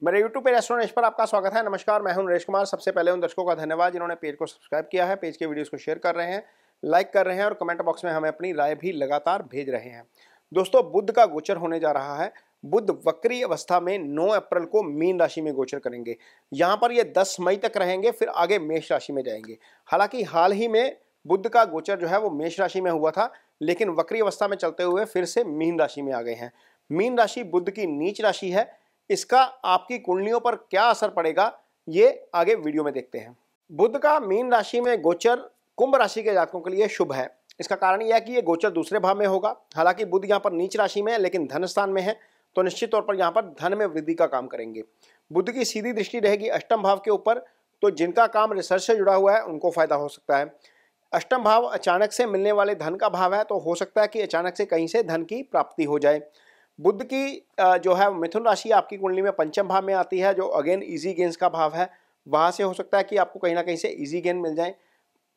मेरे YouTube page astro Naresh पर आपका स्वागत है। नमस्कार, मैं हूं नरेश कुमार। सबसे पहले उन दर्शकों का धन्यवाद जिन्होंने पेज को सब्सक्राइब किया है, पेज के वीडियोस को शेयर कर रहे हैं, लाइक कर रहे हैं और कमेंट बॉक्स में हमें अपनी राय भी लगातार भेज रहे हैं। दोस्तों, बुध का गोचर होने जा रहा है। बुध वक्री अवस्था में 9 अप्रैल को मीन राशि में गोचर करेंगे। यहाँ पर ये 10 मई तक रहेंगे, फिर आगे मेष राशि में जाएंगे। हालांकि हाल ही में बुध का गोचर जो है वो मेष राशि में हुआ था, लेकिन वक्री अवस्था में चलते हुए फिर से मीन राशि में आ गए हैं। मीन राशि बुध की नीच राशि है। इसका आपकी कुंडलियों पर क्या असर पड़ेगा, ये आगे वीडियो में देखते हैं। बुध का मीन राशि में गोचर कुंभ राशि के जातकों के लिए शुभ है। इसका कारण यह है कि ये गोचर दूसरे भाव में होगा। हालांकि बुध यहाँ पर नीच राशि में है, लेकिन धन स्थान में है, तो निश्चित तौर पर यहाँ पर धन में वृद्धि का काम करेंगे। बुध की सीधी दृष्टि रहेगी अष्टम भाव के ऊपर, तो जिनका काम रिसर्च से जुड़ा हुआ है उनको फायदा हो सकता है। अष्टम भाव अचानक से मिलने वाले धन का भाव है, तो हो सकता है कि अचानक से कहीं से धन की प्राप्ति हो जाए। बुध की जो है मिथुन राशि आपकी कुंडली में पंचम भाव में आती है, जो अगेन इजी गेन्स का भाव है। वहां से हो सकता है कि आपको कहीं ना कहीं से इजी गेन मिल जाए।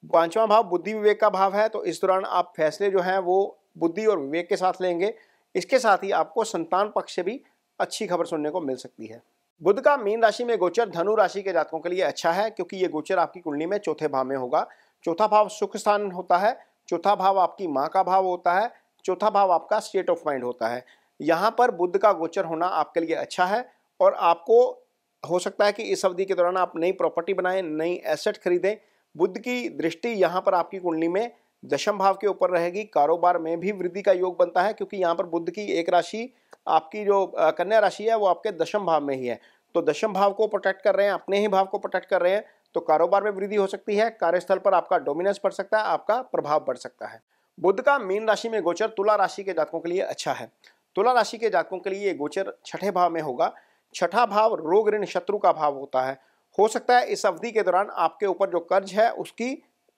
पांचवा भाव बुद्धि विवेक का भाव है, तो इस दौरान आप फैसले जो हैं वो बुद्धि और विवेक के साथ लेंगे। इसके साथ ही आपको संतान पक्ष से भी अच्छी खबर सुनने को मिल सकती है। बुध का मीन राशि में गोचर धनु राशि के जातकों के लिए अच्छा है, क्योंकि ये गोचर आपकी कुंडली में चौथे भाव में होगा। चौथा भाव सुख स्थान होता है, चौथा भाव आपकी माँ का भाव होता है, चौथा भाव आपका स्टेट ऑफ माइंड होता है। यहाँ पर बुध का गोचर होना आपके लिए अच्छा है, और आपको हो सकता है कि इस अवधि के दौरान आप नई प्रॉपर्टी बनाएं, नई एसेट खरीदें। बुध की दृष्टि यहाँ पर आपकी कुंडली में दशम भाव के ऊपर रहेगी। कारोबार में भी वृद्धि का योग बनता है, क्योंकि यहाँ पर बुध की एक राशि आपकी जो कन्या राशि है वो आपके दशम भाव में ही है। तो दशम भाव को प्रोटेक्ट कर रहे हैं, अपने ही भाव को प्रोटेक्ट कर रहे हैं, तो कारोबार में वृद्धि हो सकती है। कार्यस्थल पर आपका डोमिनेंस बढ़ सकता है, आपका प्रभाव बढ़ सकता है। बुध का मीन राशि में गोचर तुला राशि के जातकों के लिए अच्छा है। तुला राशि के जातकों के लिए गोचर छठे भाव में होगा। छठा भाव रोग ऋण शत्रु का भाव होता है। हो सकता है इस अवधि के दौरान आपके ऊपर जो कर्ज है उसकी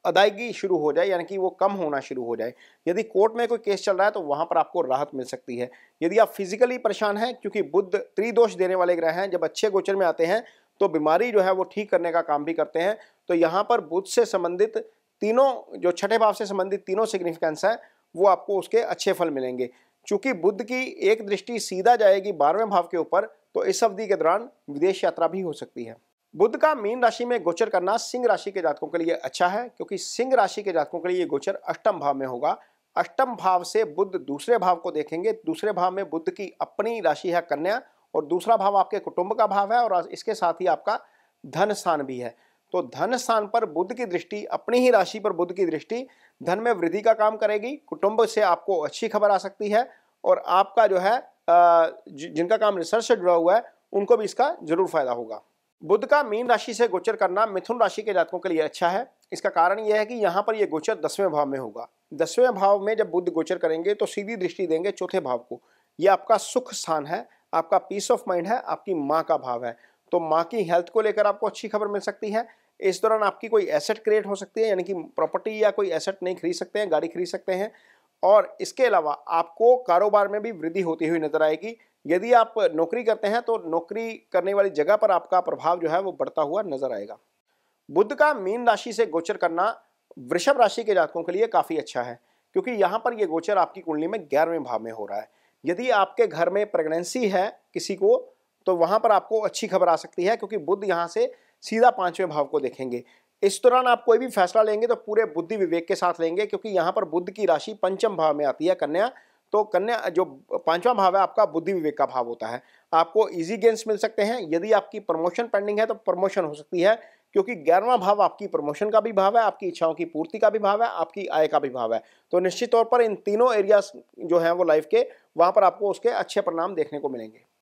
अदायगी शुरू हो जाए, यानी कि वो कम होना शुरू हो जाए। यदि कोर्ट में कोई केस चल रहा है तो वहां पर आपको राहत मिल सकती है। यदि आप फिजिकली परेशान हैं, क्योंकि बुध त्रिदोष देने वाले ग्रह हैं, जब अच्छे गोचर में आते हैं तो बीमारी जो है वो ठीक करने का काम भी करते हैं। तो यहाँ पर बुध से संबंधित तीनों जो छठे भाव से संबंधित तीनों सिग्निफिकेंस है वो आपको उसके अच्छे फल मिलेंगे। चूंकि बुध की एक दृष्टि सीधा जाएगी 12वें भाव के ऊपर, तो इस अवधि के दौरान विदेश यात्रा भी हो सकती है। बुध का मीन राशि में गोचर करना सिंह राशि के जातकों के लिए अच्छा है, क्योंकि सिंह राशि के जातकों के लिए गोचर अष्टम भाव में होगा। अष्टम भाव से बुध दूसरे भाव को देखेंगे। दूसरे भाव में बुध की अपनी राशि है कन्या, और दूसरा भाव आपके कुटुंब का भाव है, और इसके साथ ही आपका धन स्थान भी है। तो धन स्थान पर बुध की दृष्टि, अपनी ही राशि पर बुध की दृष्टि धन में वृद्धि का काम करेगी। कुटुंब से आपको अच्छी खबर आ सकती है, और आपका जो है जिनका काम रिसर्च से जुड़ा हुआ है उनको भी इसका जरूर फायदा होगा। बुध का मीन राशि से गोचर करना मिथुन राशि के जातकों के लिए अच्छा है। इसका कारण यह है कि यहाँ पर यह गोचर 10वें भाव में होगा। 10वें भाव में जब बुध गोचर करेंगे तो सीधी दृष्टि देंगे चौथे भाव को। यह आपका सुख स्थान है, आपका पीस ऑफ माइंड है, आपकी माँ का भाव है। तो माँ की हेल्थ को लेकर आपको अच्छी खबर मिल सकती है। इस दौरान आपकी कोई एसेट क्रिएट हो सकती है, यानी कि प्रॉपर्टी या कोई एसेट नहीं खरीद सकते हैं, गाड़ी खरीद सकते हैं। और इसके अलावा आपको कारोबार में भी वृद्धि होती हुई नजर आएगी। यदि आप नौकरी करते हैं तो नौकरी करने वाली जगह पर आपका प्रभाव जो है वो बढ़ता हुआ नजर आएगा। बुध का मीन राशि से गोचर करना वृषभ राशि के जातकों के लिए काफी अच्छा है, क्योंकि यहाँ पर यह गोचर आपकी कुंडली में 11वें भाव में हो रहा है। यदि आपके घर में प्रेगनेंसी है किसी को, तो वहां पर आपको अच्छी खबर आ सकती है, क्योंकि बुध यहाँ से सीधा 5वें भाव को देखेंगे। इस दौरान आप कोई भी फैसला लेंगे तो पूरे बुद्धि विवेक के साथ लेंगे, क्योंकि यहाँ पर बुध की राशि पंचम भाव में आती है कन्या। तो कन्या जो 5वां भाव है आपका बुद्धि विवेक का भाव होता है। आपको इजी गेन्स मिल सकते हैं। यदि आपकी प्रमोशन पेंडिंग है तो प्रमोशन हो सकती है, क्योंकि 11वां भाव आपकी प्रमोशन का भी भाव है, आपकी इच्छाओं की पूर्ति का भी भाव है, आपकी आय का भी भाव है। तो निश्चित तौर पर इन तीनों एरियाज जो हैं वो लाइफ के, वहां पर आपको उसके अच्छे परिणाम देखने को मिलेंगे।